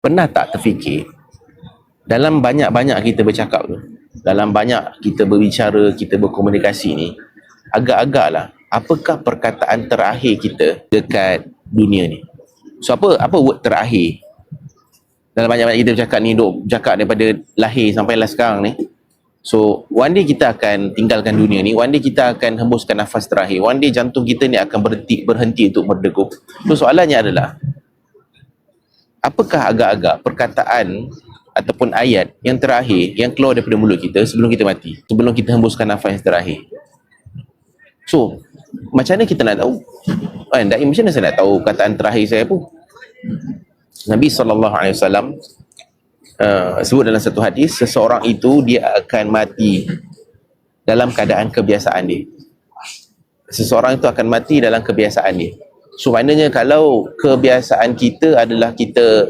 Pernah tak terfikir dalam banyak-banyak kita bercakap tu, dalam banyak kita berbicara, kita berkomunikasi ni, agak-agaklah apakah perkataan terakhir kita dekat dunia ni? So apa word terakhir dalam banyak-banyak kita bercakap ni, duk bercakap daripada lahir sampai lah sekarang ni. So one day kita akan tinggalkan dunia ni, one day kita akan hembuskan nafas terakhir, one day jantung kita ni akan berhenti untuk berdegup. So soalannya adalah, apakah agak-agak perkataan ataupun ayat yang terakhir yang keluar daripada mulut kita sebelum kita mati, sebelum kita hembuskan nafas yang terakhir? So macam mana kita nak tahu? Dai, macam mana saya nak tahu perkataan terakhir saya apa? Nabi SAW sebut dalam satu hadis, seseorang itu dia akan mati dalam keadaan kebiasaan dia. Seseorang itu akan mati dalam kebiasaan dia. So maknanya kalau kebiasaan kita adalah kita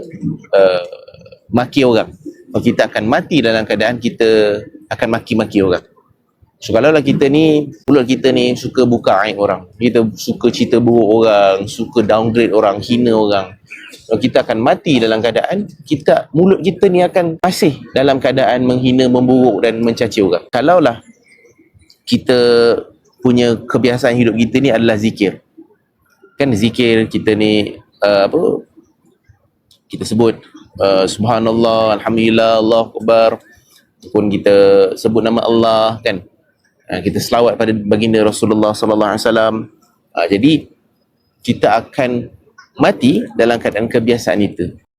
maki orang, kita akan mati dalam keadaan kita akan maki-maki orang. So kalau lah kita ni, mulut kita ni suka buka aib orang, kita suka cerita buruk orang, suka downgrade orang, hina orang, kita akan mati dalam keadaan mulut kita ni akan masih dalam keadaan menghina, memburuk dan mencaci orang. Kalaulah kita punya kebiasaan hidup kita ni adalah zikir, kan zikir kita ni kita sebut subhanallah, alhamdulillah, Allahu akbar, pun kita sebut nama Allah, kan, kita selawat pada baginda Rasulullah sallallahu alaihi wasallam. Jadi kita akan mati dalam keadaan kebiasaan itu.